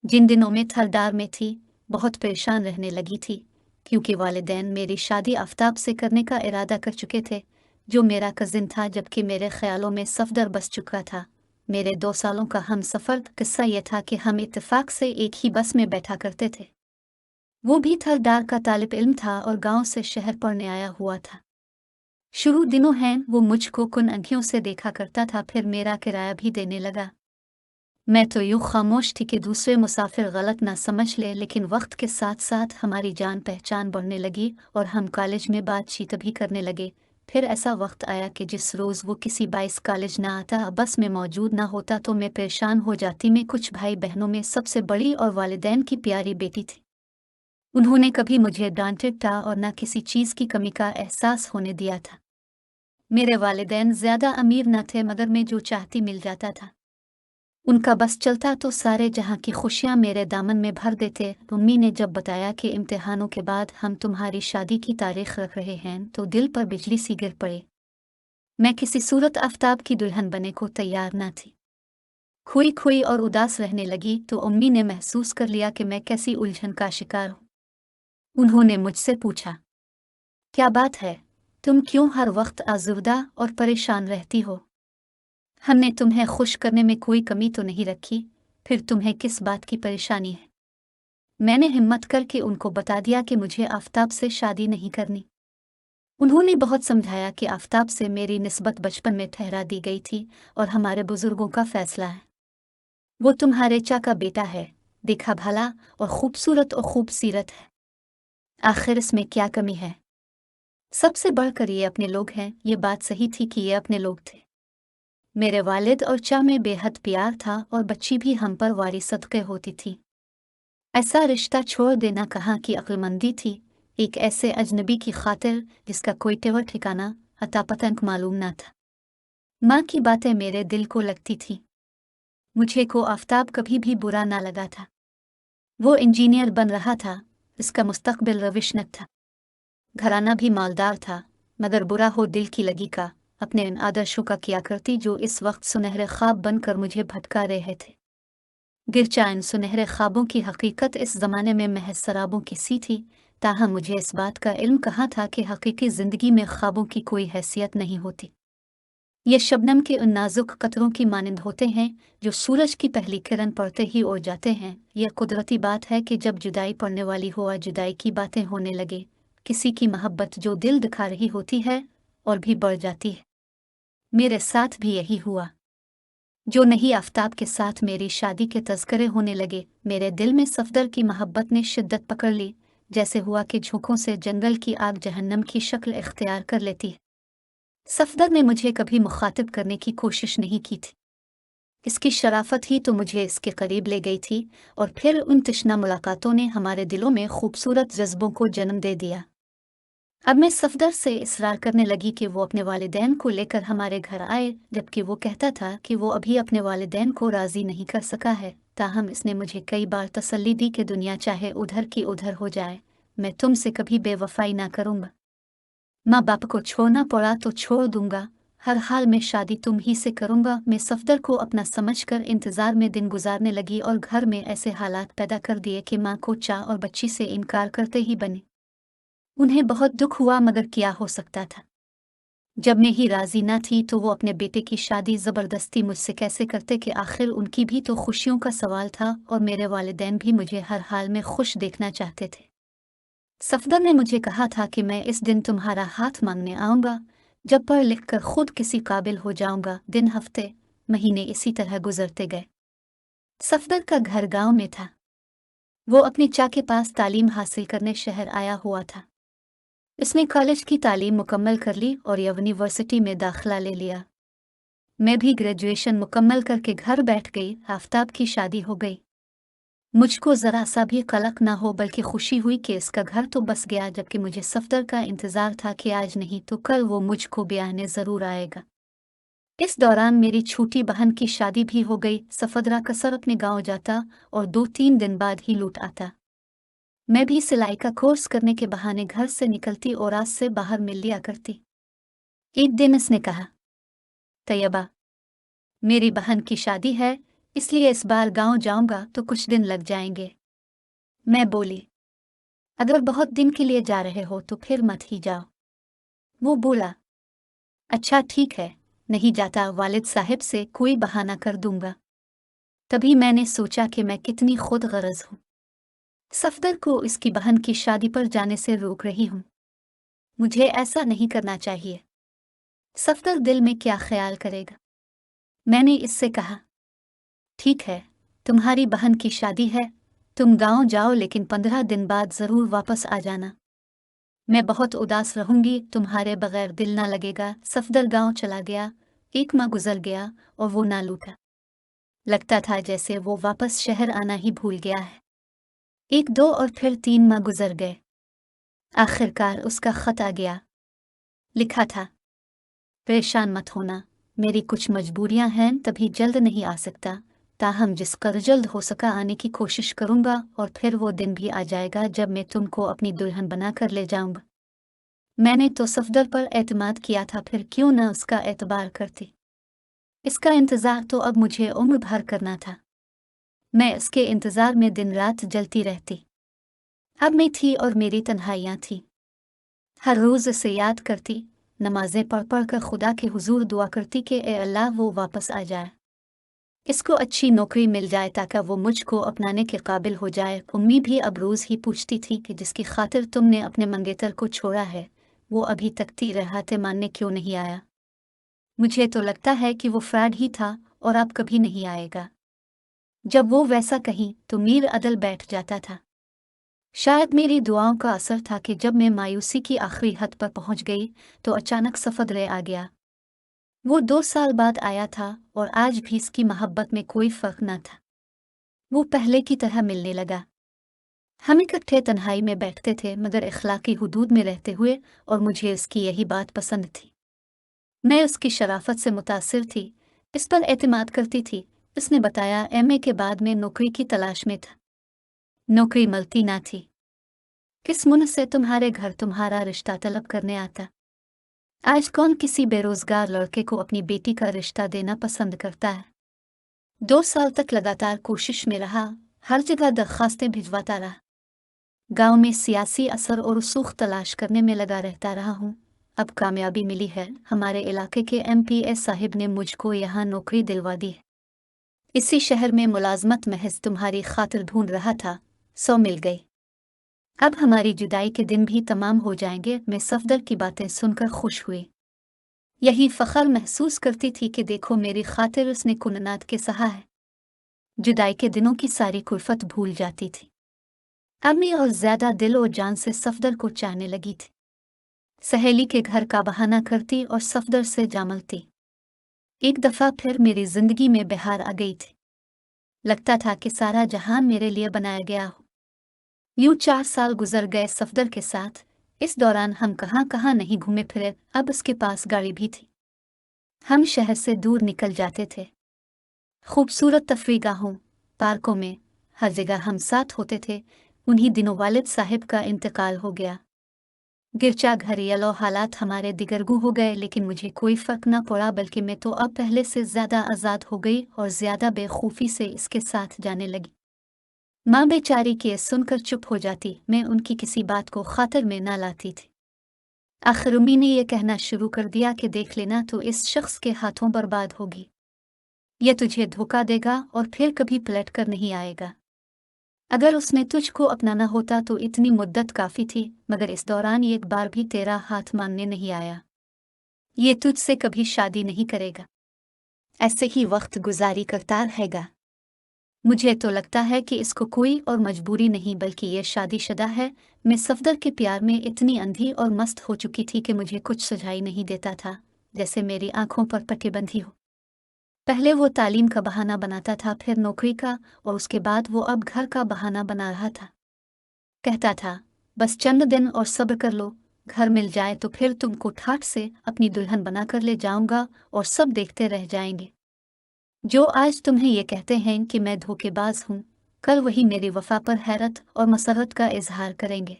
जिन दिनों में थलदार में थी, बहुत परेशान रहने लगी थी, क्योंकि वालिदैन मेरी शादी आफताब से करने का इरादा कर चुके थे, जो मेरा कज़िन था, जबकि मेरे ख्यालों में सफदर बस चुका था। मेरे 2 सालों का हम सफ़र किस्सा यह था कि हम इत्तेफाक से एक ही बस में बैठा करते थे। वो भी थलदार का तालिब इल्म था और गांव से शहर पढ़ने आया हुआ था। शुरू दिनों हैं वो मुझको कुन आँखियों से देखा करता था, फिर मेरा किराया भी देने लगा। मैं तो यूँ खामोश थी कि दूसरे मुसाफिर गलत ना समझ ले, लेकिन वक्त के साथ साथ हमारी जान पहचान बढ़ने लगी और हम कॉलेज में बातचीत भी करने लगे। फिर ऐसा वक्त आया कि जिस रोज़ वो किसी बाइस कॉलेज ना आता, बस में मौजूद ना होता, तो मैं परेशान हो जाती। मैं कुछ भाई बहनों में सबसे बड़ी और वालिदैन की प्यारी बेटी थी। उन्होंने कभी मुझे डांटा था और ना किसी चीज़ की कमी का एहसास होने दिया था। मेरे वालिदैन ज़्यादा अमीर न थे, मगर मैं जो चाहती मिल जाता था। उनका बस चलता तो सारे जहाँ की खुशियाँ मेरे दामन में भर देते। अम्मी ने जब बताया कि इम्तिहानों के बाद हम तुम्हारी शादी की तारीख रख रहे हैं, तो दिल पर बिजली सी गिर पड़ी। मैं किसी सूरत आफताब की दुल्हन बने को तैयार न थी। खोई खोई और उदास रहने लगी तो अम्मी ने महसूस कर लिया कि मैं कैसी उलझन का शिकार हूँ। उन्होंने मुझसे पूछा, क्या बात है, तुम क्यों हर वक्त आज़ुर्दा और परेशान रहती हो? हमने तुम्हें खुश करने में कोई कमी तो नहीं रखी, फिर तुम्हें किस बात की परेशानी है? मैंने हिम्मत करके उनको बता दिया कि मुझे आफताब से शादी नहीं करनी। उन्होंने बहुत समझाया कि आफताब से मेरी निस्बत बचपन में ठहरा दी गई थी और हमारे बुजुर्गों का फैसला है। वो तुम्हारे चा का बेटा है, देखा भला और खूबसूरत और खूबसीरत है। आखिर इसमें क्या कमी है? सबसे बढ़कर ये अपने लोग हैं। ये बात सही थी कि ये अपने लोग थे। मेरे वालिद और चा में बेहद प्यार था और बच्ची भी हम पर वारी सदक़े होती थी। ऐसा रिश्ता छोड़ देना कहाँ की अक्लमंदी थी, एक ऐसे अजनबी की खातिर जिसका कोई तेवर ठिकाना अता पतंग मालूम न था। माँ की बातें मेरे दिल को लगती थी। मुझे को आफताब कभी भी बुरा ना लगा था। वो इंजीनियर बन रहा था, इसका मुस्तकबिल रविशनक था। घराना भी मालदार था, मगर बुरा हो दिल की लगी का अपने इन आदर्शों का किया करती, जो इस वक्त सुनहरे ख्वाब बनकर मुझे भटका रहे थे। गिरचा इन सुनहरे ख्वाबों की हकीकत इस ज़माने में महज सराबों की सी थी, ताहम मुझे इस बात का इल्म कहाँ था कि हकीकी ज़िंदगी में ख्वाबों की कोई हैसियत नहीं होती। ये शबनम के उन नाजुक कतरों की मानिंद होते हैं जो सूरज की पहली किरण पड़ते ही उड़ जाते हैं। यह कुदरती बात है कि जब जुदाई पड़ने वाली हो और जुदाई की बातें होने लगे, किसी की मोहब्बत जो दिल दिखा रही होती है और भी बढ़ जाती है। मेरे साथ भी यही हुआ। जो नहीं आफताब के साथ मेरी शादी के तज़किरे होने लगे, मेरे दिल में सफदर की मोहब्बत ने शिद्दत पकड़ ली, जैसे हुआ कि झोंकों से जंगल की आग जहन्नम की शक्ल इख्तियार कर लेती है। सफदर ने मुझे कभी मुखातिब करने की कोशिश नहीं की थी। इसकी शराफत ही तो मुझे इसके करीब ले गई थी, और फिर उन तश्ना मुलाकातों ने हमारे दिलों में खूबसूरत जज्बों को जन्म दे दिया। अब मैं सफदर से इसरार करने लगी कि वो अपने वालिदैन को लेकर हमारे घर आए, जबकि वो कहता था कि वो अभी अपने वालिदैन को राज़ी नहीं कर सका है। ताहम इसने मुझे कई बार तसल्ली दी कि दुनिया चाहे उधर की उधर हो जाए, मैं तुमसे कभी बेवफाई ना करूँगा। माँ बाप को छोड़ना पड़ा तो छोड़ दूंगा, हर हाल में शादी तुम ही से करूँगा। मैं सफदर को अपना समझकर इंतज़ार में दिन गुजारने लगी और घर में ऐसे हालात पैदा कर दिए कि माँ को चा और बच्ची से इनकार करते ही बने। उन्हें बहुत दुख हुआ, मगर क्या हो सकता था। जब मैं ही राजी ना थी तो वो अपने बेटे की शादी ज़बरदस्ती मुझसे कैसे करते कि आखिर उनकी भी तो खुशियों का सवाल था और मेरे वालिदैन भी मुझे हर हाल में खुश देखना चाहते थे। सफदर ने मुझे कहा था कि मैं इस दिन तुम्हारा हाथ मांगने आऊँगा, जब पढ़ लिख कर खुद किसी काबिल हो जाऊँगा। दिन हफ्ते महीने इसी तरह गुजरते गए। सफदर का घर गांव में था। वो अपनी चा के पास तालीम हासिल करने शहर आया हुआ था। इसने कॉलेज की तालीम मुकम्मल कर ली और यूनिवर्सिटी में दाखिला ले लिया। मैं भी ग्रेजुएशन मुकम्मल करके घर बैठ गई। आफताब की शादी हो गई। मुझको ज़रा सा भी कलक ना हो, बल्कि खुशी हुई कि इसका घर तो बस गया, जबकि मुझे सफदर का इंतज़ार था कि आज नहीं तो कल वो मुझको ब्याहने ज़रूर आएगा। इस दौरान मेरी छोटी बहन की शादी भी हो गई। सफदरा कसर अपने गाँव जाता और 2-3 दिन बाद ही लौट आता। मैं भी सिलाई का कोर्स करने के बहाने घर से निकलती और आज से बाहर मिल लिया करती। एक दिन इसने कहा, तैयबा, मेरी बहन की शादी है, इसलिए इस बार गांव जाऊंगा तो कुछ दिन लग जाएंगे। मैं बोली, अगर बहुत दिन के लिए जा रहे हो तो फिर मत ही जाओ। वो बोला, अच्छा ठीक है, नहीं जाता, वालिद साहब से कोई बहाना कर दूंगा। तभी मैंने सोचा कि मैं कितनी खुद गरज हूँ, सफदर को इसकी बहन की शादी पर जाने से रोक रही हूँ। मुझे ऐसा नहीं करना चाहिए। सफदर दिल में क्या ख्याल करेगा। मैंने इससे कहा, ठीक है, तुम्हारी बहन की शादी है, तुम गांव जाओ, लेकिन 15 दिन बाद जरूर वापस आ जाना। मैं बहुत उदास रहूंगी, तुम्हारे बगैर दिल ना लगेगा। सफदर गांव चला गया। एक माह गुजर गया और वो ना लौटा। लगता था जैसे वो वापस शहर आना ही भूल गया है। 1 2 और फिर 3 माह गुजर गए। आखिरकार उसका खत आ गया। लिखा था, परेशान मत होना, मेरी कुछ मजबूरियां हैं, तभी जल्द नहीं आ सकता, ताहम जिस कर जल्द हो सका आने की कोशिश करूंगा, और फिर वो दिन भी आ जाएगा जब मैं तुमको अपनी दुल्हन बनाकर ले जाऊंगा। मैंने तो सफदर पर एतमाद किया था, फिर क्यों न उसका एतबार करती। इसका इंतज़ार तो अब मुझे उम्र भर करना था। मैं इसके इंतज़ार में दिन रात जलती रहती। अब मैं थी और मेरी तन्हाइयाँ थी। हर रोज़ इसे याद करती, नमाज़ें पढ़ पढ़ कर खुदा के हुजूर दुआ करती कि ए अल्लाह वो वापस आ जाए, इसको अच्छी नौकरी मिल जाए ताकि वो मुझको अपनाने के काबिल हो जाए। उम्मी भी अब रोज़ ही पूछती थी कि जिसकी खातिर तुमने अपने मंगेतर को छोड़ा है, वो अभी तक ती रहते मानने क्यों नहीं आया। मुझे तो लगता है कि वो फ्रॉड ही था और अब कभी नहीं आएगा। जब वो वैसा कहीं तो मीर अदल बैठ जाता था। शायद मेरी दुआओं का असर था कि जब मैं मायूसी की आखिरी हद पर पहुंच गई तो अचानक सफदर आ गया। वो 2 साल बाद आया था और आज भी इसकी मोहब्बत में कोई फर्क न था। वो पहले की तरह मिलने लगा। हम इकट्ठे तन्हाई में बैठते थे, मगर इखलाकी हुदूद में रहते हुए, और मुझे उसकी यही बात पसंद थी। मैं उसकी शराफत से मुतासिर थी, इस पर एतमाद करती थी। उसने बताया एमए के बाद में नौकरी की तलाश में था। नौकरी मिलती ना थी। किस मुन से तुम्हारे घर तुम्हारा रिश्ता तलब करने आता। आज कौन किसी बेरोजगार लड़के को अपनी बेटी का रिश्ता देना पसंद करता है। 2 साल तक लगातार कोशिश में रहा, हर जगह दरखास्तें भिजवाता रहा। गांव में सियासी असर और रसूख तलाश करने में लगा रहता रहा हूँ। अब कामयाबी मिली है, हमारे इलाके के एमपीएस साहिब ने मुझको यहाँ नौकरी दिलवा दी है। इसी शहर में मुलाजमत महज तुम्हारी खातिर ढूंढ रहा था, सो मिल गई। अब हमारी जुदाई के दिन भी तमाम हो जाएंगे। मैं सफदर की बातें सुनकर खुश हुई। यही फ़ख्र महसूस करती थी कि देखो मेरी खातिर उसने कुननात के सहा है। जुदाई के दिनों की सारी कुल्फत भूल जाती थी। अब मैं और ज्यादा दिल और जान से सफदर को चाहने लगी थी। सहेली के घर का बहाना करती और सफदर से जा मिलती। एक दफा फिर मेरी जिंदगी में बहार आ गई थी। लगता था कि सारा जहान मेरे लिए बनाया गया हो। यूं 4 साल गुजर गए सफदर के साथ। इस दौरान हम कहाँ कहाँ नहीं घूमे फिरे। अब उसके पास गाड़ी भी थी। हम शहर से दूर निकल जाते थे। खूबसूरत तफरीगाहों, पार्कों में, हर जगह हम साथ होते थे। उन्हीं दिनों वालिद साहिब का इंतकाल हो गया। गिरजा घरियालो हालात हमारे दिगरगू हो गए, लेकिन मुझे कोई फर्क न पड़ा, बल्कि मैं तो अब पहले से ज्यादा आज़ाद हो गई और ज्यादा बेखूफी से इसके साथ जाने लगी। माँ बेचारी के सुनकर चुप हो जाती, मैं उनकी किसी बात को खातिर में न लाती थी। आखिर उम्मी ने यह कहना शुरू कर दिया कि देख लेना, तो इस शख्स के हाथों बर्बाद होगी। यह तुझे धोखा देगा और फिर कभी पलट कर नहीं आएगा। अगर उसने तुझको अपनाना होता तो इतनी मुद्दत काफ़ी थी, मगर इस दौरान ये एक बार भी तेरा हाथ मांगने नहीं आया। ये तुझसे कभी शादी नहीं करेगा, ऐसे ही वक्त गुजारी करता रहेगा। मुझे तो लगता है कि इसको कोई और मजबूरी नहीं, बल्कि ये शादीशुदा है। मैं सफदर के प्यार में इतनी अंधी और मस्त हो चुकी थी कि मुझे कुछ सुझाई नहीं देता था, जैसे मेरी आंखों पर पट्टी बंधी हो। पहले वो तालीम का बहाना बनाता था, फिर नौकरी का, और उसके बाद वो अब घर का बहाना बना रहा था। कहता था, बस चंद दिन और सब्र कर लो, घर मिल जाए तो फिर तुमको ठाठ से अपनी दुल्हन बनाकर ले जाऊंगा और सब देखते रह जाएंगे। जो आज तुम्हें ये कहते हैं कि मैं धोखेबाज हूँ, कल वही मेरी वफा पर हैरत और मसरत का इजहार करेंगे।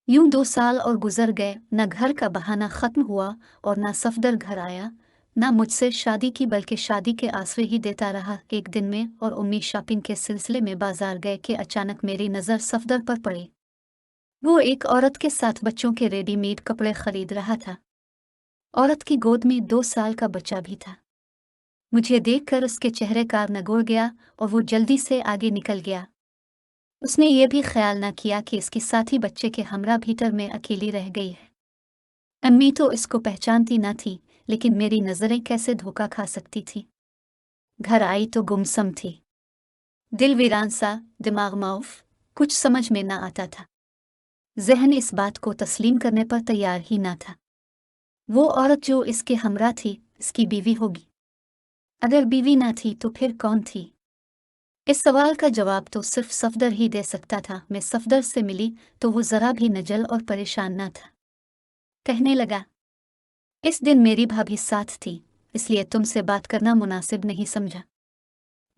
यूं 2 साल और गुजर गए, न घर का बहाना खत्म हुआ और न सफदर घर आया। ना मुझसे शादी की बल्कि शादी के आसरे ही देता रहा। एक दिन में और उम्मी शॉपिंग के सिलसिले में बाजार गए कि अचानक मेरी नज़र सफदर पर पड़ी। वो एक औरत के साथ बच्चों के रेडीमेड कपड़े खरीद रहा था। औरत की गोद में 2 साल का बच्चा भी था। मुझे देखकर उसके चेहरे का नगोड़ गया और वो जल्दी से आगे निकल गया। उसने ये भी ख्याल न किया कि इसकी साथी बच्चे के हमरा भीतर में अकेली रह गई है। अम्मी तो इसको पहचानती न थी, लेकिन मेरी नज़रें कैसे धोखा खा सकती थी। घर आई तो गुमसम थी, दिल वीरान सा, दिमाग मौफ, कुछ समझ में न आता था। ज़हन इस बात को तस्लीम करने पर तैयार ही न था। वो औरत जो इसके हमरा थी, इसकी बीवी होगी। अगर बीवी न थी तो फिर कौन थी? इस सवाल का जवाब तो सिर्फ सफदर ही दे सकता था। मैं सफदर से मिली तो वो ज़रा भी नजल और परेशान न था। कहने लगा, इस दिन मेरी भाभी साथ थी, इसलिए तुमसे बात करना मुनासिब नहीं समझा।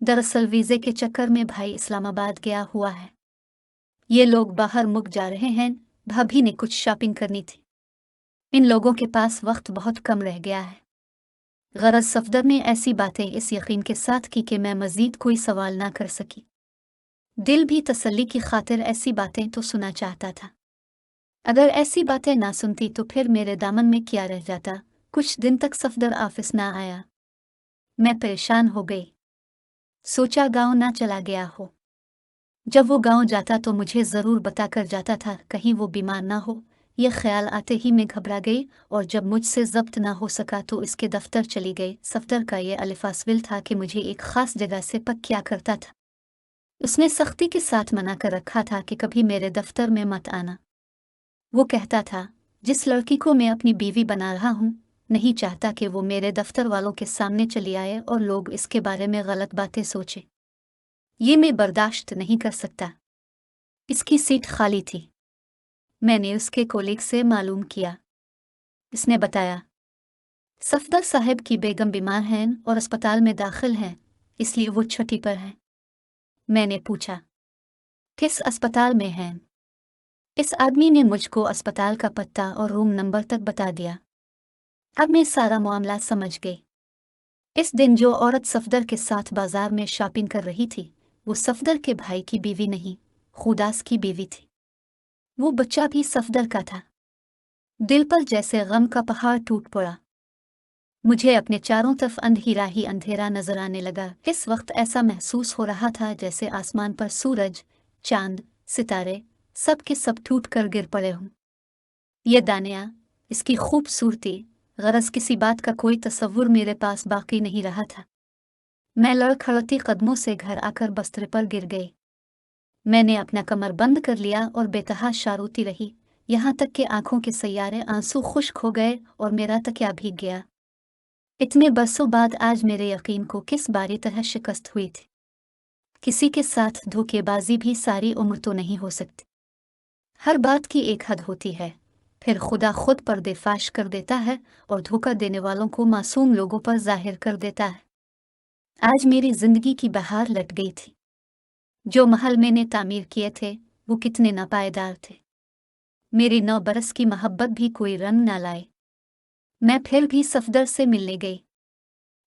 दरअसल वीज़े के चक्कर में भाई इस्लामाबाद गया हुआ है। ये लोग बाहर मुक जा रहे हैं। भाभी ने कुछ शॉपिंग करनी थी। इन लोगों के पास वक्त बहुत कम रह गया है। गरज सफदर ने ऐसी बातें इस यकीन के साथ की कि मैं मज़ीद कोई सवाल ना कर सकी। दिल भी तसल्ली की खातिर ऐसी बातें तो सुना चाहता था। अगर ऐसी बातें ना सुनती तो फिर मेरे दामन में क्या रह जाता। कुछ दिन तक सफदर ऑफिस ना आया। मैं परेशान हो गई। सोचा गांव ना चला गया हो। जब वो गांव जाता तो मुझे ज़रूर बताकर जाता था, कहीं वो बीमार ना हो। यह ख्याल आते ही मैं घबरा गई और जब मुझसे ज़ब्त ना हो सका तो इसके दफ्तर चली गई। सफदर का ये अलिफासविल था कि मुझे एक ख़ास जगह से पक किया करता था। उसने सख्ती के साथ मना कर रखा था कि कभी मेरे दफ्तर में मत आना। वो कहता था, जिस लड़की को मैं अपनी बीवी बना रहा हूँ, नहीं चाहता कि वो मेरे दफ्तर वालों के सामने चली आए और लोग इसके बारे में गलत बातें सोचें। ये मैं बर्दाश्त नहीं कर सकता। इसकी सीट खाली थी। मैंने उसके कोलीग से मालूम किया। इसने बताया, सफदर साहब की बेगम बीमार हैं और अस्पताल में दाखिल हैं, इसलिए वो छुट्टी पर हैं। मैंने पूछा, किस अस्पताल में हैं? इस आदमी ने मुझको अस्पताल का पता और रूम नंबर तक बता दिया। अब मैं सारा मामला समझ गई। इस दिन जो औरत सफदर के साथ बाजार में शॉपिंग कर रही थी, वो सफदर के भाई की बीवी नहीं, खुदास की बीवी थी। वो बच्चा भी सफदर का था। दिल पर जैसे गम का पहाड़ टूट पड़ा। मुझे अपने चारों तरफ अंधेरा ही अंधेरा नजर आने लगा। इस वक्त ऐसा महसूस हो रहा था जैसे आसमान पर सूरज, चांद, सितारे सब के सब टूट कर गिर पड़े हों। ये दानिया, इसकी खूबसूरती, गरज किसी बात का कोई तसव्वुर मेरे पास बाकी नहीं रहा था। मैं लड़खड़ती कदमों से घर आकर बस्तर पर गिर गई। मैंने अपना कमर बंद कर लिया और बेतहाशा रोती रही, यहाँ तक कि आंखों के सैयारे आंसू खुश्क हो गए और मेरा तकिया भीग गया। इतने बरसों बाद आज मेरे यकीन को किस बारी तरह शिकस्त हुई थी। किसी के साथ धोखेबाजी भी सारी उम्र तो नहीं हो सकती। हर बात की एक हद होती है, फिर खुदा खुद पर्देफाश कर देता है और धोखा देने वालों को मासूम लोगों पर जाहिर कर देता है। आज मेरी जिंदगी की बहार लट गई थी। जो महल मैंने तामीर किए थे वो कितने नापायदार थे। मेरी 9 बरस की मोहब्बत भी कोई रंग ना लाए। मैं फिर भी सफदर से मिलने गई।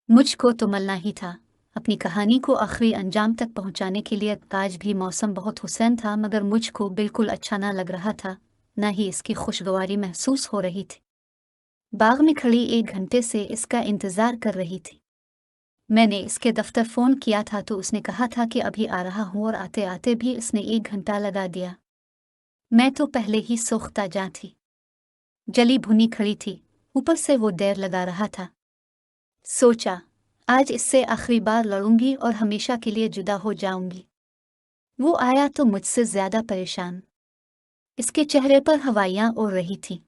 मुझको तो मलना ही था। अपनी कहानी को आखिरी अंजाम तक पहुंचाने के लिए आज भी मौसम बहुत हुसैन था, मगर मुझको बिल्कुल अच्छा ना लग रहा था, न ही इसकी खुशगवारी महसूस हो रही थी। बाग में खड़ी 1 घंटे से इसका इंतज़ार कर रही थी। मैंने इसके दफ्तर फ़ोन किया था तो उसने कहा था कि अभी आ रहा हूँ और आते आते भी इसने 1 घंटा लगा दिया। मैं तो पहले ही सोख्ता जा थी। जली भुनी खड़ी थी, ऊपर से वो देर लगा रहा था। सोचा, आज इससे आखिरी बार लड़ूंगी और हमेशा के लिए जुदा हो जाऊंगी। वो आया तो मुझसे ज्यादा परेशान। इसके चेहरे पर हवाइयां उड़ रही थीं।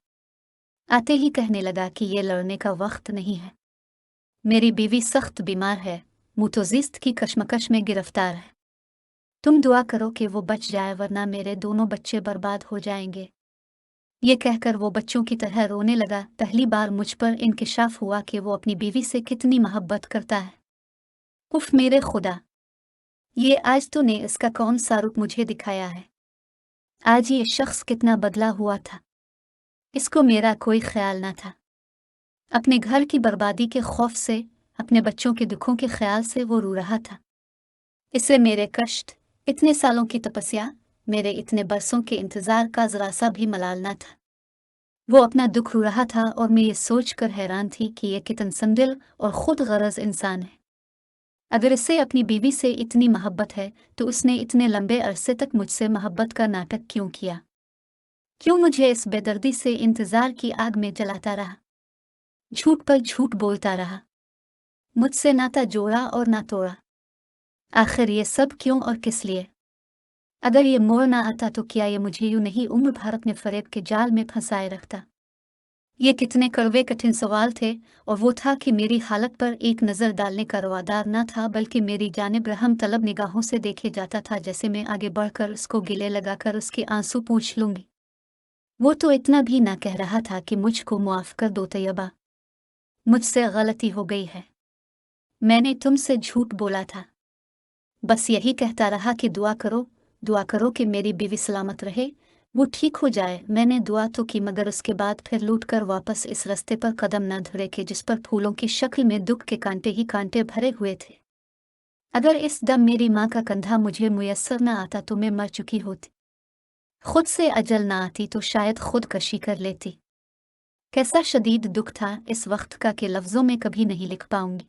आते ही कहने लगा कि ये लड़ने का वक्त नहीं है। मेरी बीवी सख्त बीमार है, मुतज़िस्त की कशमकश में गिरफ्तार है। तुम दुआ करो कि वो बच जाए, वरना मेरे दोनों बच्चे बर्बाद हो जाएंगे। ये कहकर वो बच्चों की तरह रोने लगा। पहली बार मुझ पर इंकिशाफ हुआ कि वो अपनी बीवी से कितनी मोहब्बत करता है। उफ मेरे खुदा, ये आज तूने इसका कौन सा रूप मुझे दिखाया है। आज ये शख्स कितना बदला हुआ था। इसको मेरा कोई ख्याल न था। अपने घर की बर्बादी के खौफ से, अपने बच्चों के दुखों के ख्याल से वो रो रहा था। इससे मेरे कष्ट, इतने सालों की तपस्या, मेरे इतने बरसों के इंतजार का जरा सा भी मलाल न था। वो अपना दुख रो रहा था और मैं ये सोचकर हैरान थी कि ये कितन संदिल और खुद गरज इंसान है। अगर इससे अपनी बीवी से इतनी मोहब्बत है तो उसने इतने लंबे अरसे तक मुझसे मोहब्बत का नाटक क्यों किया? क्यों मुझे इस बेदर्दी से इंतजार की आग में जलाता रहा, झूठ पर झूठ बोलता रहा, मुझसे नाता जोड़ा और ना तोड़ा? आखिर ये सब क्यों और किस लिए? अगर ये मोड़ ना आता तो क्या ये मुझे यूं नहीं उम्र भर अपने फरेब के जाल में फंसाए रखता? ये कितने कड़वे कठिन सवाल थे, और वो था कि मेरी हालत पर एक नज़र डालने का रवादार न था, बल्कि मेरी जानिब रहम तलब निगाहों से देखे जाता था, जैसे मैं आगे बढ़कर उसको गिले लगाकर उसके आंसू पूंछ लूंगी। वो तो इतना भी ना कह रहा था कि मुझको मुआफ़ कर दो तैयबा, मुझसे गलती हो गई है, मैंने तुमसे झूठ बोला था। बस यही कहता रहा कि दुआ करो कि मेरी बीवी सलामत रहे, वो ठीक हो जाए। मैंने दुआ तो की, मगर उसके बाद फिर लौट कर वापस इस रास्ते पर कदम न धरे कि जिस पर फूलों की शक्ल में दुख के कांटे ही कांटे भरे हुए थे। अगर इस दम मेरी माँ का कंधा मुझे मुयस्सर न आता तो मैं मर चुकी होती। खुद से अजल ना आती तो शायद खुदकशी कर लेती। कैसा शदीद दुख था इस वक्त का कि लफ्ज़ों में कभी नहीं लिख पाऊंगी।